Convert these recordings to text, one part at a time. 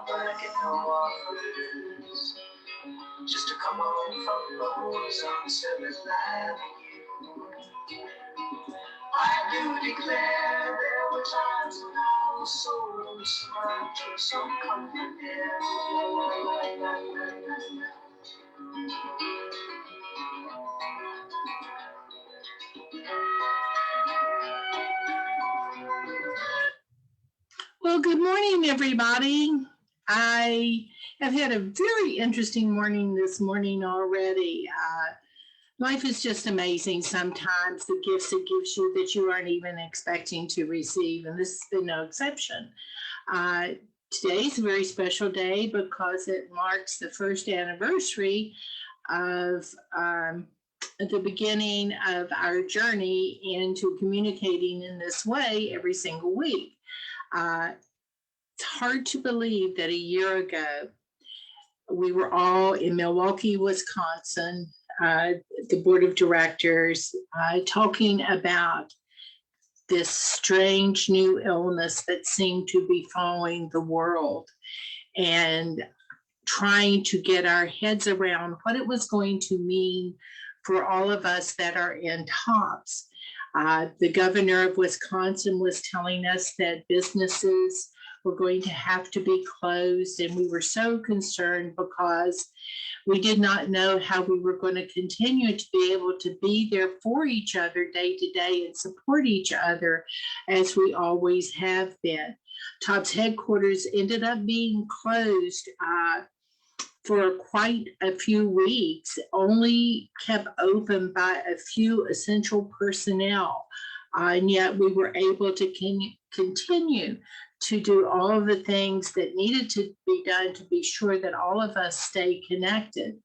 but I get no offers. Just to come home from Lowe's on 7th Avenue. I do declare there were times when I was so lonesome, so confident. Well, good morning, everybody. I have had a very interesting morning this morning already. Life is just amazing sometimes, the gifts it gives you that you aren't even expecting to receive, and this has been no exception. Today is a very special day because it marks the first anniversary of the beginning of our journey into communicating in this way every single week. It's hard to believe that a year ago we were all in Milwaukee, Wisconsin, the board of directors, talking about this strange new illness that seemed to be following the world, and trying to get our heads around what it was going to mean for all of us that are in TOPS. The governor of Wisconsin was telling us that businesses were going to have to be closed, and we were so concerned because we did not know how we were going to continue to be able to be there for each other day to day and support each other as we always have been. TOPS headquarters ended up being closed for quite a few weeks, only kept open by a few essential personnel. And yet we were able to continue to do all of the things that needed to be done to be sure that all of us stay connected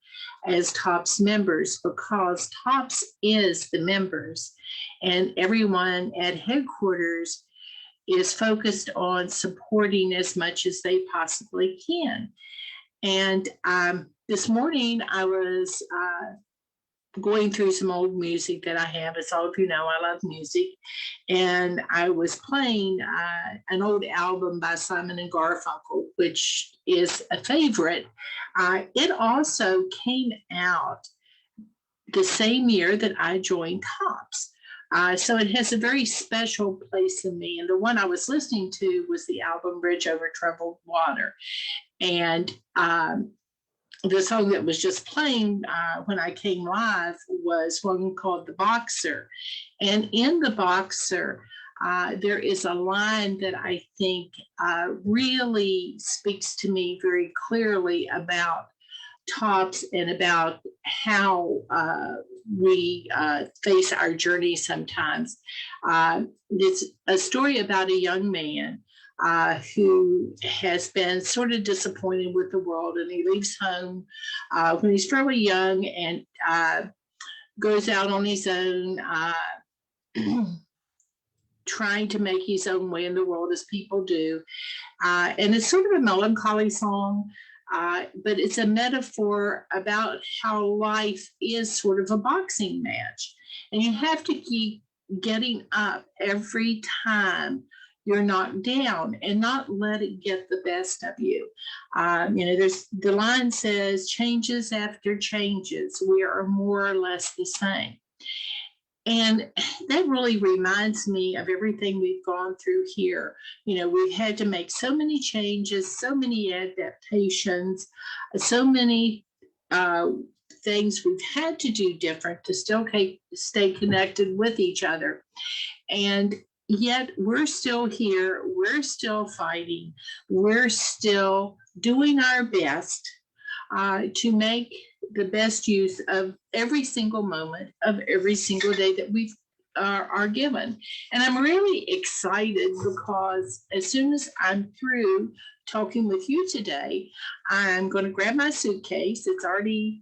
as TOPS members, because TOPS is the members, and everyone at headquarters is focused on supporting as much as they possibly can. And this morning I was going through some old music that I have. As all of you know, I love music. And I was playing an old album by Simon and Garfunkel, which is a favorite. It also came out the same year that I joined TOPS. So it has a very special place in me. And the one I was listening to was the album Bridge Over Troubled Water. And the song that was just playing when I came live was one called The Boxer. And in The Boxer, there is a line that I think really speaks to me very clearly about TOPS and about how we face our journey sometimes. It's a story about a young man who has been sort of disappointed with the world, and he leaves home when he's fairly young and goes out on his own, trying to make his own way in the world as people do. And it's sort of a melancholy song, but it's a metaphor about how life is sort of a boxing match, and you have to keep getting up every time you're knocked down and not let it get the best of you. There's the line says, changes after changes, we are more or less the same. And that really reminds me of everything we've gone through here. We've had to make so many changes, so many adaptations, so many things we've had to do different to still stay connected with each other. And yet we're still here, we're still fighting, we're still doing our best to make the best use of every single moment of every single day that we are given. And I'm really excited because as soon as I'm through talking with you today, I'm going to grab my suitcase. It's already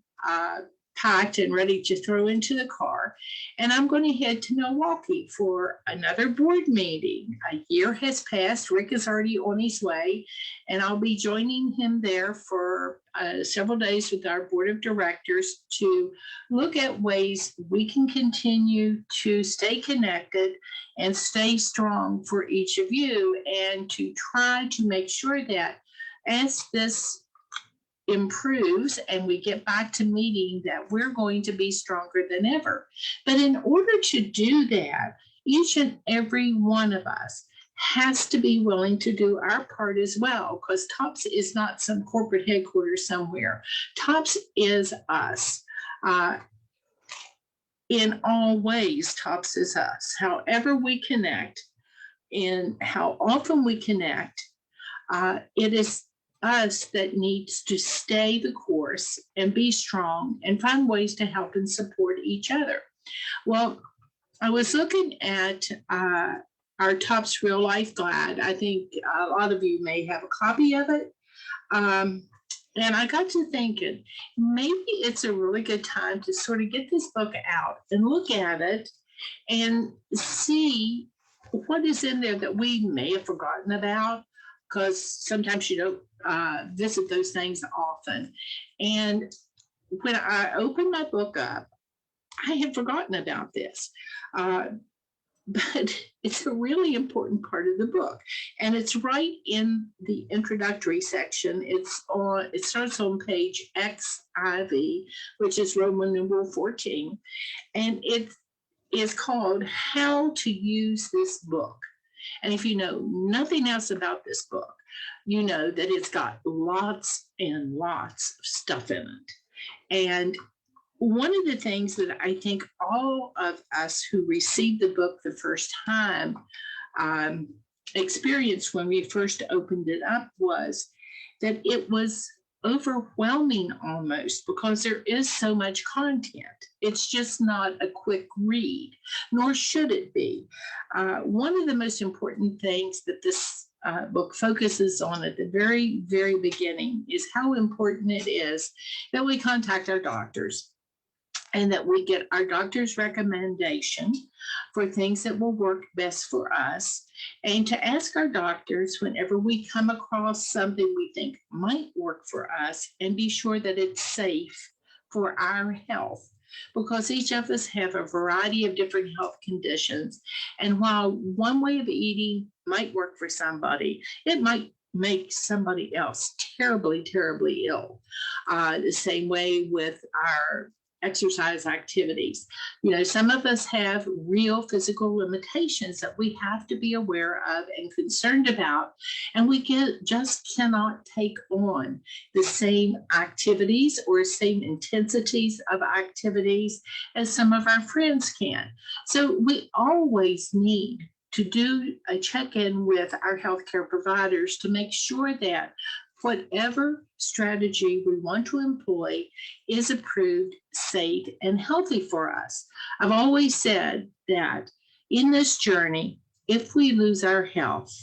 packed and ready to throw into the car. And I'm going to head to Milwaukee for another board meeting. A year has passed. Rick is already on his way, and I'll be joining him there for several days with our board of directors to look at ways we can continue to stay connected and stay strong for each of you, and to try to make sure that as this improves and we get back to meeting, that we're going to be stronger than ever. But in order to do that, each and every one of us has to be willing to do our part as well, because TOPS is not some corporate headquarters somewhere. TOPS is us. In all ways, TOPS is us. However we connect and how often we connect, it is us that needs to stay the course and be strong and find ways to help and support each other. Well, I was looking at our TOPS Real Life Guide. I think a lot of you may have a copy of it. And I got to thinking, maybe it's a really good time to sort of get this book out and look at it and see what is in there that we may have forgotten about, because sometimes you don't visit those things often. And when I opened my book up, I had forgotten about this. But it's a really important part of the book, and it's right in the introductory section. It starts on page XIV, which is Roman numeral 14, and it is called How to Use This Book. And if you know nothing else about this book, you know that it's got lots and lots of stuff in it. And one of the things that I think all of us who received the book the first time experienced when we first opened it up was that it was overwhelming almost, because there is so much content. It's just not a quick read, nor should it be. One of the most important things that this book focuses on at the very, very beginning is how important it is that we contact our doctors, and that we get our doctor's recommendation for things that will work best for us, and to ask our doctors whenever we come across something we think might work for us, and be sure that it's safe for our health, because each of us have a variety of different health conditions. And while one way of eating might work for somebody, it might make somebody else terribly, terribly ill. The same way with our exercise activities. You know, some of us have real physical limitations that we have to be aware of and concerned about, and we just cannot take on the same activities or same intensities of activities as some of our friends can. So we always need to do a check-in with our healthcare providers to make sure that whatever strategy we want to employ is approved, safe, and healthy for us. I've always said that in this journey, if we lose our health,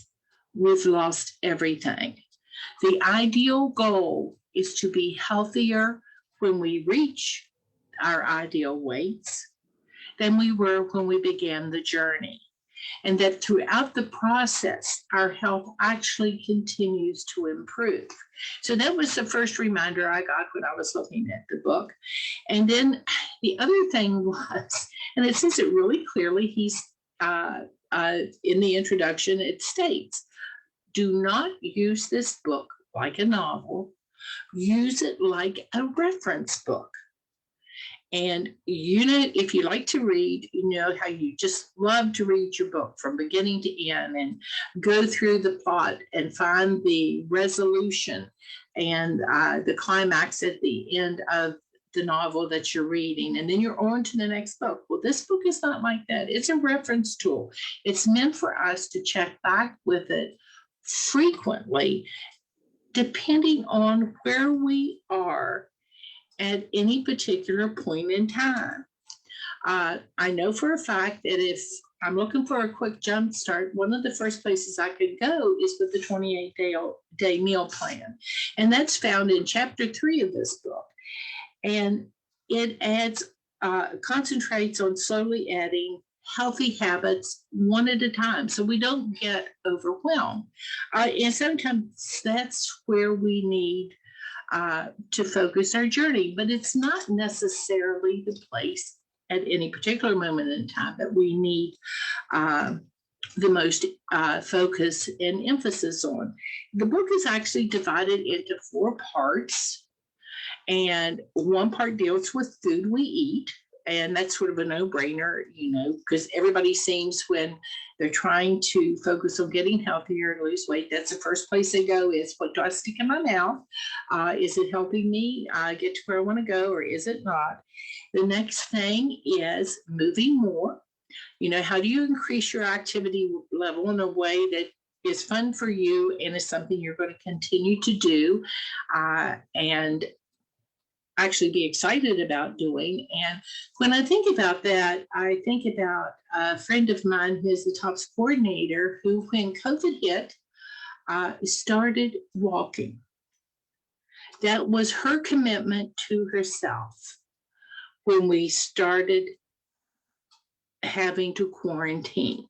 we've lost everything. The ideal goal is to be healthier when we reach our ideal weights than we were when we began the journey. And that throughout the process, our health actually continues to improve. So that was the first reminder I got when I was looking at the book. And then the other thing was, and it says it really clearly, he's in the introduction, it states, do not use this book like a novel, use it like a reference book. And you know, if you like to read, you know how you just love to read your book from beginning to end and go through the plot and find the resolution and the climax at the end of the novel that you're reading, and then you're on to the next book. Well, this book is not like that. It's a reference tool. It's meant for us to check back with it frequently, depending on where we are at any particular point in time. I know for a fact that if I'm looking for a quick jump start, one of the first places I could go is with the 28-day meal plan. And that's found in chapter 3 of this book. And it concentrates on slowly adding healthy habits one at a time, so we don't get overwhelmed. And sometimes that's where we need to focus our journey, but it's not necessarily the place at any particular moment in time that we need the most focus and emphasis on. The book is actually divided into 4 parts, and one part deals with food we eat. And that's sort of a no-brainer, because everybody seems, when they're trying to focus on getting healthier and lose weight, that's the first place they go is, what do I stick in my mouth? Is it helping me get to where I want to go, or is it not? The next thing is moving more. How do you increase your activity level in a way that is fun for you and is something you're going to continue to do and actually be excited about doing? And when I think about that, I think about a friend of mine who's the TOPS coordinator, who, when COVID hit, started walking. That was her commitment to herself when we started having to quarantine.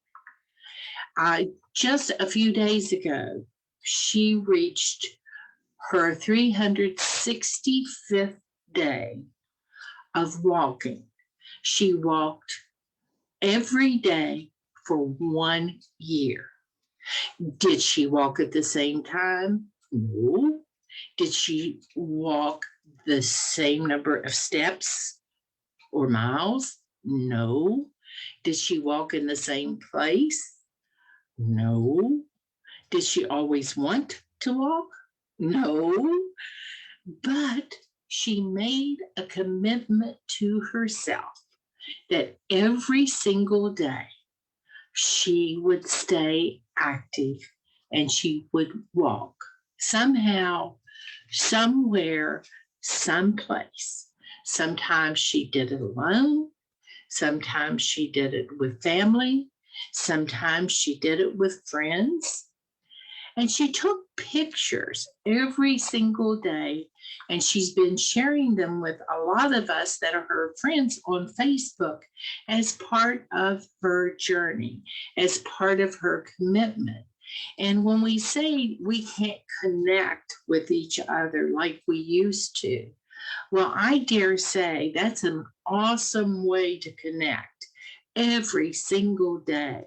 Just a few days ago, she reached her 365th day of walking. She walked every day for 1 year. Did she walk at the same time? No. Did she walk the same number of steps or miles? No. Did she walk in the same place? No. Did she always want to walk? No. But she made a commitment to herself that every single day she would stay active and she would walk somehow, somewhere, someplace. Sometimes she did it alone. Sometimes she did it with family. Sometimes she did it with friends. And she took pictures every single day, and she's been sharing them with a lot of us that are her friends on Facebook as part of her journey, as part of her commitment. And when we say we can't connect with each other like we used to, well, I dare say that's an awesome way to connect. Every single day,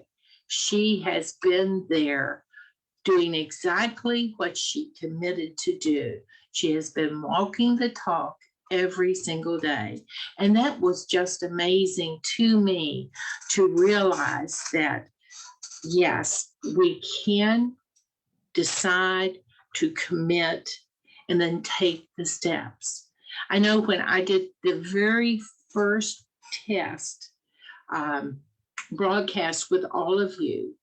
she has been there doing exactly what she committed to do. She has been walking the talk every single day. And that was just amazing to me to realize that, yes, we can decide to commit and then take the steps. I know when I did the very first test broadcast with all of you,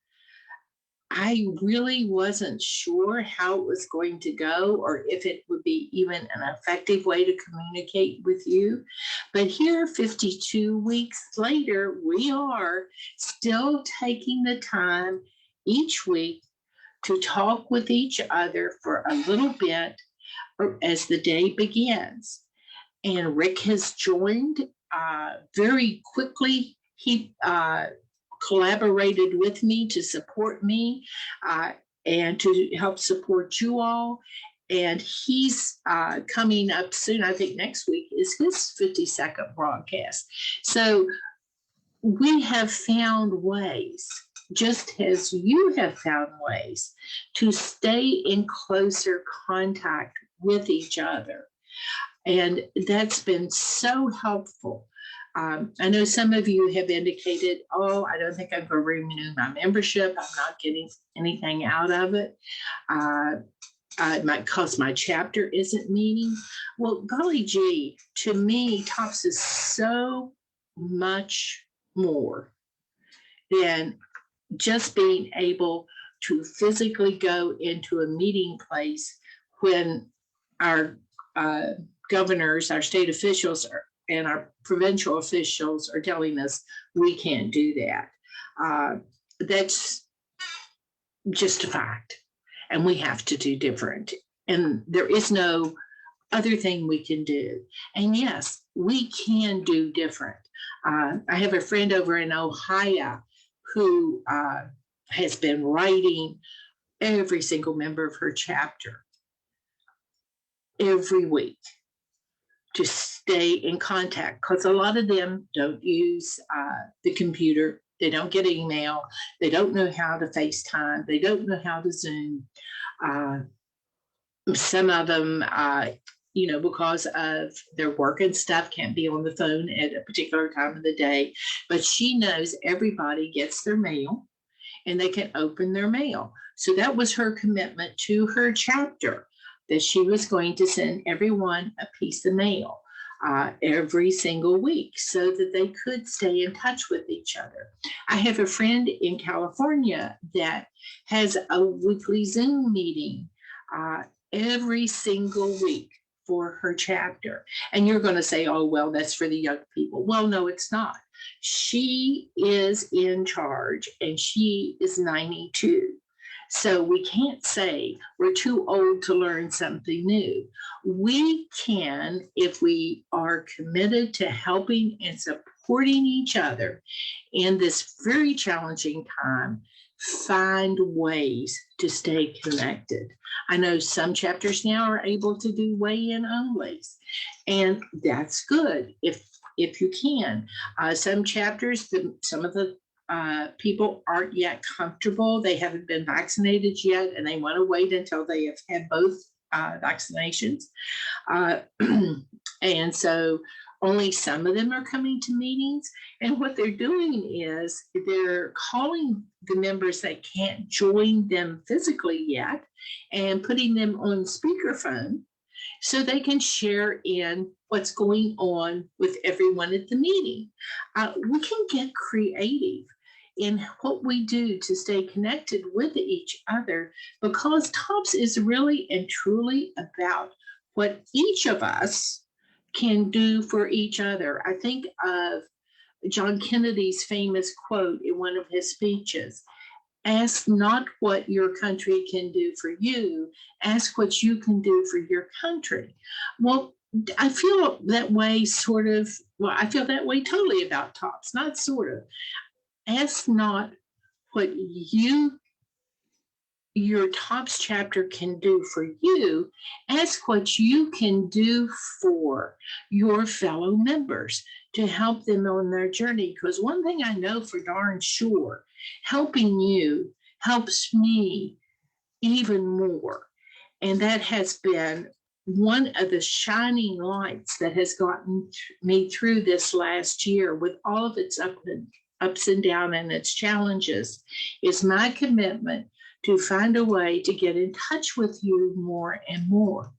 I really wasn't sure how it was going to go or if it would be even an effective way to communicate with you. But here, 52 weeks later, we are still taking the time each week to talk with each other for a little bit as the day begins. And Rick has joined very quickly. He collaborated with me to support me and to help support you all. And he's coming up soon. I think next week is his 52nd broadcast. So we have found ways, just as you have found ways, to stay in closer contact with each other. And that's been so helpful. I know some of you have indicated, oh, I don't think I'm going to renew my membership. I'm not getting anything out of it. It might cause my chapter isn't meeting. Well, golly gee, to me, TOPS is so much more than just being able to physically go into a meeting place when our governors, our state officials, and our provincial officials are telling us we can't do that. That's just a fact. And we have to do different. And there is no other thing we can do. And yes, we can do different. I have a friend over in Ohio who has been writing every single member of her chapter every week to stay in contact, because a lot of them don't use the computer. They don't get email. They don't know how to FaceTime. They don't know how to Zoom. Some of them, because of their work and stuff, can't be on the phone at a particular time of the day. But she knows everybody gets their mail and they can open their mail. So that was her commitment to her chapter, that she was going to send everyone a piece of mail every single week so that they could stay in touch with each other. I have a friend in California that has a weekly Zoom meeting every single week for her chapter. And you're going to say, oh, well, that's for the young people. Well, no, it's not. She is in charge and she is 92. So we can't say we're too old to learn something new. We can, if we are committed to helping and supporting each other in this very challenging time, find ways to stay connected. I know some chapters now are able to do weigh-in onlys, and that's good if you can. Some chapters, some of the people aren't yet comfortable. They haven't been vaccinated yet, and they want to wait until they have had both vaccinations. And so only some of them are coming to meetings. And what they're doing is they're calling the members that can't join them physically yet and putting them on speakerphone so they can share in what's going on with everyone at the meeting. We can get creative in what we do to stay connected with each other, because TOPS is really and truly about what each of us can do for each other. I think of John Kennedy's famous quote in one of his speeches: ask not what your country can do for you, ask what you can do for your country. Well, I feel that way I feel that way totally about TOPS, not sort of. Ask not what your TOPS chapter can do for you, ask what you can do for your fellow members to help them on their journey. Because one thing I know for darn sure, helping you helps me even more. And that has been one of the shining lights that has gotten me through this last year with all of its ups and downs and its challenges, is my commitment to find a way to get in touch with you more and more.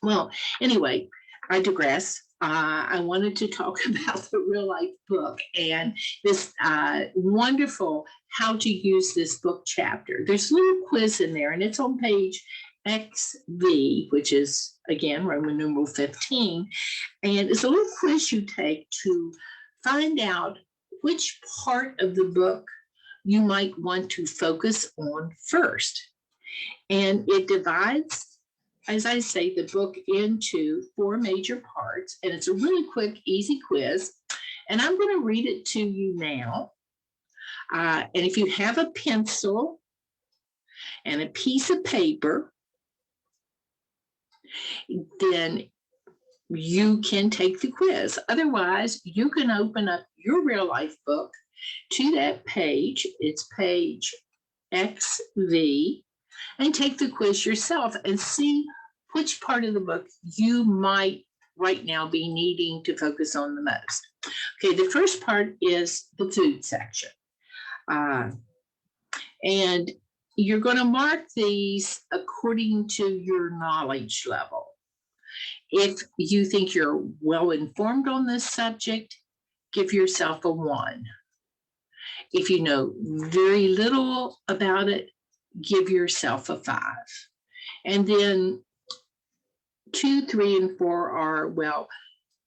Well, anyway, I digress. I wanted to talk about the Real Life book and this wonderful how to use this book chapter. There's a little quiz in there, and it's on page XV, which is, again, Roman numeral 15. And it's a little quiz you take to find out which part of the book you might want to focus on first. And it divides, as I say, the book into 4 major parts. And it's a really quick, easy quiz. And I'm going to read it to you now. And if you have a pencil and a piece of paper, then you can take the quiz. Otherwise, you can open up your Real Life book to that page. It's page XV, and take the quiz yourself and see which part of the book you might right now be needing to focus on the most. Okay, the first part is the food section. And you're going to mark these according to your knowledge level. If you think you're well informed on this subject, give yourself a 1. If you know very little about it, give yourself a 5. And then 2, 3, and 4 are, well,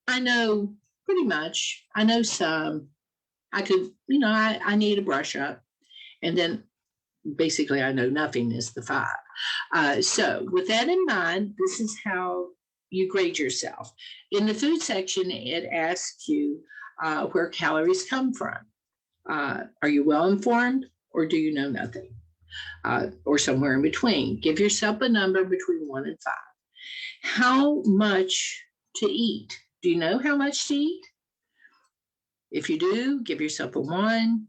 I know pretty much. I know some. I could, I need a brush up. And then basically I know nothing is the 5. So with that in mind, this is how you grade yourself. In the food section, it asks you where calories come from. Are you well informed, or do you know nothing? Or somewhere in between. Give yourself a number between 1 and 5. How much to eat? Do you know how much to eat? If you do, give yourself a 1.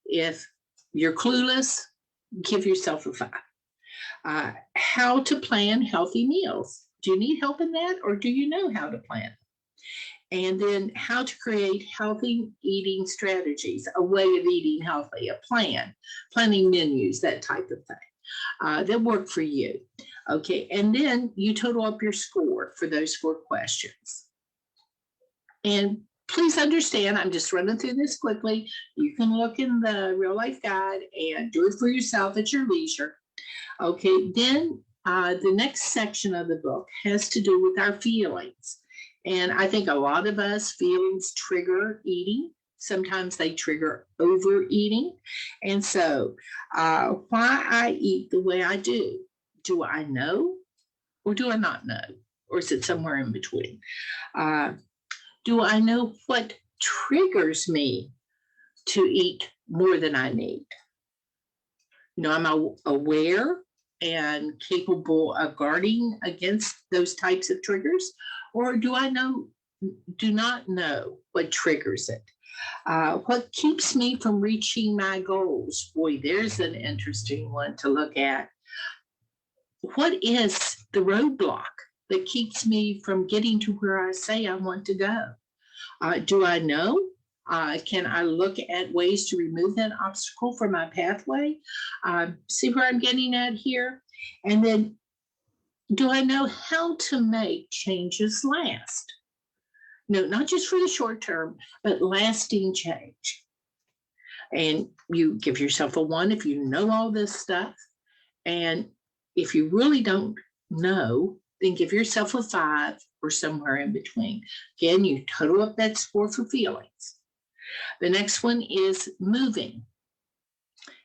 If you're clueless, give yourself a 5. How to plan healthy meals. Do you need help in that, or do you know how to plan? And then how to create healthy eating strategies, a way of eating healthy, a plan, planning menus, that type of thing. That work for you. Okay, and then you total up your score for those 4 questions. And please understand, I'm just running through this quickly. You can look in the real life guide and do it for yourself at your leisure. Okay, then the next section of the book has to do with our feelings. And I think a lot of us, feelings trigger eating. Sometimes they trigger overeating. And so why I eat the way I do I know, or do I not know? Or is it somewhere in between? Do I know what triggers me to eat more than I need? I'm aware and capable of guarding against those types of triggers, or do not know what triggers it? What keeps me from reaching my goals? Boy, there's an interesting one to look at. What is the roadblock that keeps me from getting to where I say I want to go? Do I know? Can I look at ways to remove that obstacle from my pathway? See where I'm getting at here? And then, do I know how to make changes last? No, not just for the short term, but lasting change. And you give yourself a 1 if you know all this stuff. And if you really don't know, then give yourself a 5 or somewhere in between. Again, you total up that score for feelings. The next one is moving.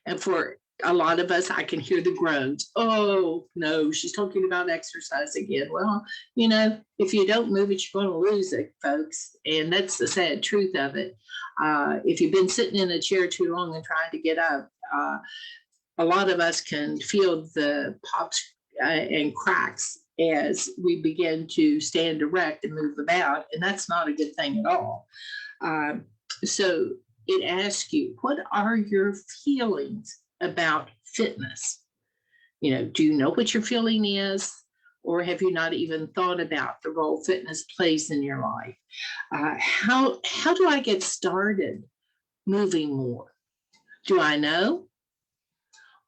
And for a lot of us, I can hear the groans. Oh, no, she's talking about exercise again. Well, if you don't move it, you're going to lose it, folks. And that's the sad truth of it. If you've been sitting in a chair too long and trying to get up, a lot of us can feel the pops and cracks as we begin to stand erect and move about. And that's not a good thing at all. So it asks you, what are your feelings about fitness? Do you know what your feeling is? Or have you not even thought about the role fitness plays in your life? How do I get started moving more? Do I know?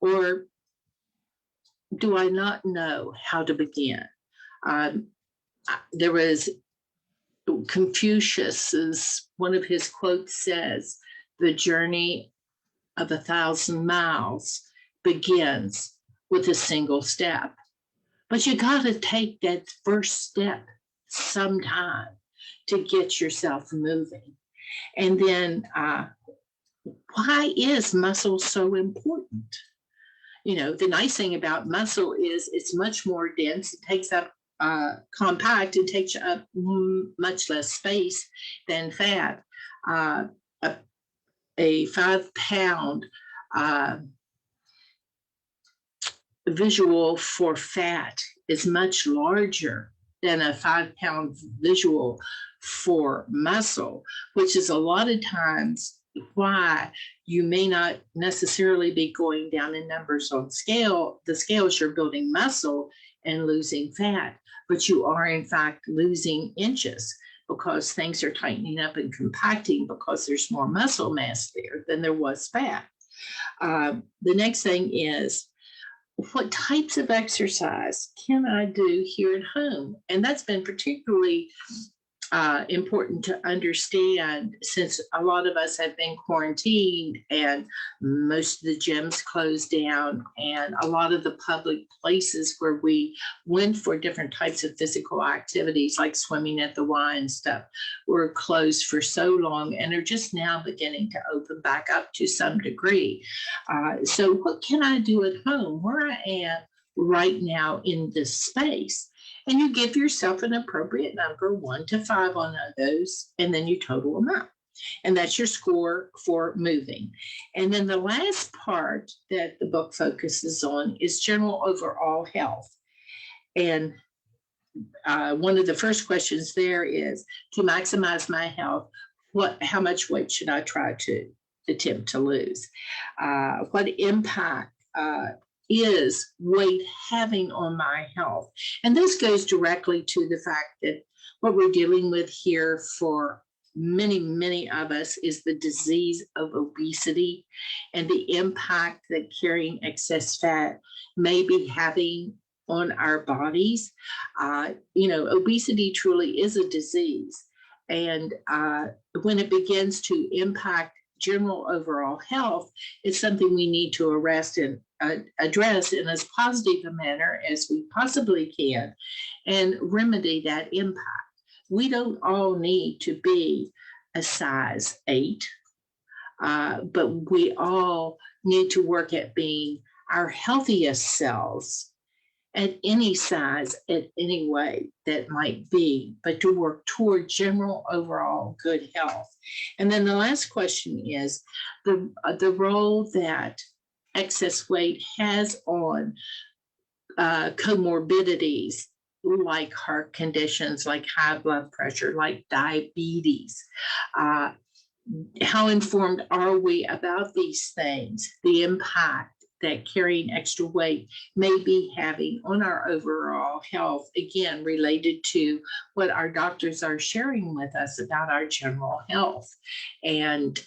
Or do I not know how to begin? There was Confucius's, one of his quotes says, the journey of 1,000 miles begins with a single step. But you got to take that first step sometime to get yourself moving. And then why is muscle so important? The nice thing about muscle is it's much more dense. It takes up compact. It takes up much less space than fat. A 5-pound visual for fat is much larger than a 5-pound visual for muscle, which is a lot of times why you may not necessarily be going down in numbers on the scales. You're building muscle and losing fat, but you are in fact losing inches because things are tightening up and compacting because there's more muscle mass there than there was fat. The next thing is, what types of exercise can I do here at home? And that's been particularly important to understand since a lot of us have been quarantined and most of the gyms closed down and a lot of the public places where we went for different types of physical activities like swimming at the Y and stuff were closed for so long and are just now beginning to open back up to some degree. So what can I do at home where I am right now in this space? And you give yourself an appropriate number, 1 to 5 on those, and then you total them up. And that's your score for moving. And then the last part that the book focuses on is general overall health. And one of the first questions there is, to maximize my health, how much weight should I try to attempt to lose. What impact is weight having on my health? And this goes directly to the fact that what we're dealing with here for many of us is the disease of obesity and the impact that carrying excess fat may be having on our bodies. Obesity truly is a disease. And when it begins to impact general overall health, it's something we need to address in as positive a manner as we possibly can and remedy that impact. We don't all need to be a size 8, but we all need to work at being our healthiest selves at any size, at any way that might be, but to work toward general overall good health. And then the last question is the role that excess weight has on comorbidities like heart conditions, like high blood pressure, like diabetes. How informed are we about these things, the impact that carrying extra weight may be having on our overall health, again, related to what our doctors are sharing with us about our general health. And,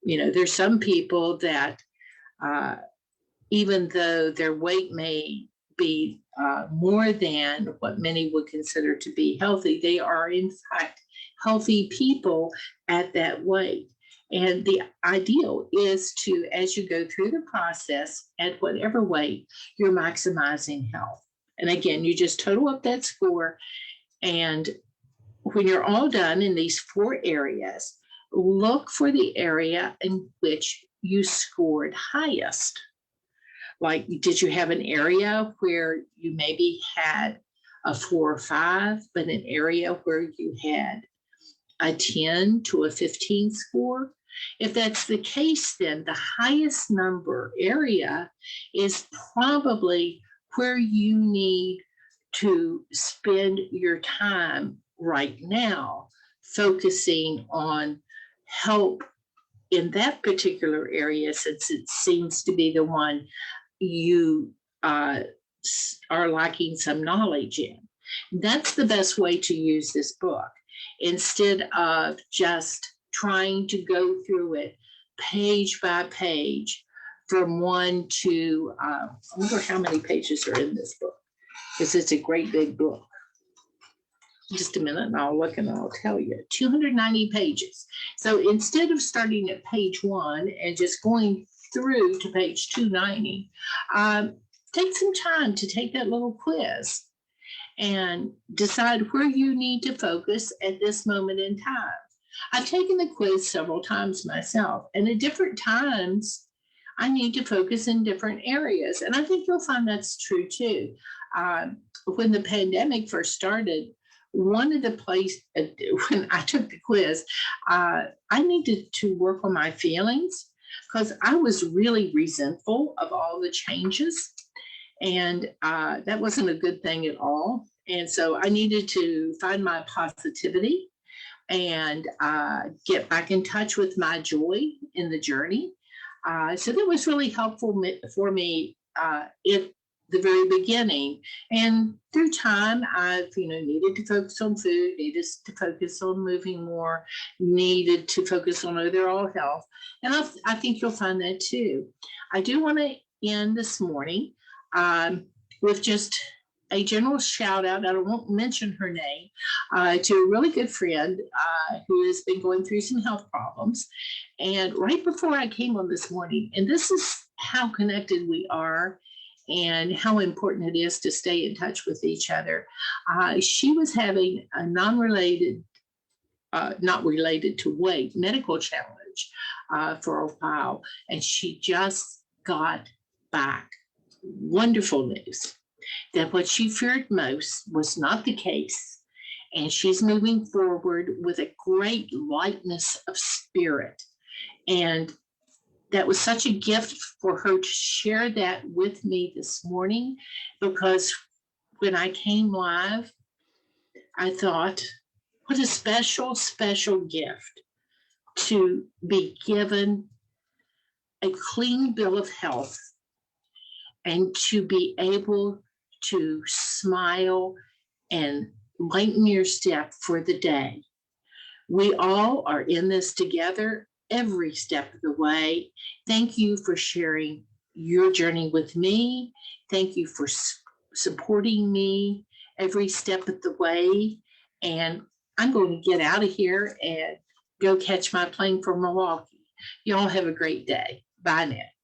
there's some people that even though their weight may be more than what many would consider to be healthy, they are in fact healthy people at that weight. And the ideal is to, as you go through the process at whatever weight, you're maximizing health. And again, you just total up that score. And when you're all done in these 4 areas, look for the area in which you scored highest. Like, did you have an area where you maybe had a 4 or 5, but an area where you had a 10 to a 15 score? If that's the case, then the highest number area is probably where you need to spend your time right now, focusing on help in that particular area, since it seems to be the one you are lacking some knowledge in. That's the best way to use this book, instead of just trying to go through it page by page from 1 to, I wonder how many pages are in this book, because it's a great big book. Just a minute and I'll look and I'll tell you. 290 pages. So instead of starting at page 1 and just going through to page 290, take some time to take that little quiz and decide where you need to focus at this moment in time. I've taken the quiz several times myself, and at different times, I need to focus in different areas. And I think you'll find that's true too. When the pandemic first started, one of the places, when I took the quiz, I needed to work on my feelings because I was really resentful of all the changes. And that wasn't a good thing at all. And so I needed to find my positivity and get back in touch with my joy in the journey. So that was really helpful for me at the very beginning. And through time, I've needed to focus on food, needed to focus on moving more, needed to focus on overall health. And I think you'll find that too. I do want to end this morning with just a general shout out, I won't mention her name, to a really good friend who has been going through some health problems. And right before I came on this morning, and this is how connected we are and how important it is to stay in touch with each other. She was having a not related to weight, medical challenge for a while, and she just got back. Wonderful news that what she feared most was not the case, and she's moving forward with a great lightness of spirit. And that was such a gift for her to share that with me this morning, because when I came live, I thought, what a special, special gift. to be given a clean bill of health and to be able to smile and lighten your step for the day. We all are in this together every step of the way. Thank you for sharing your journey with me. Thank you for supporting me every step of the way. And I'm going to get out of here and go catch my plane for Milwaukee. Y'all have a great day. Bye now.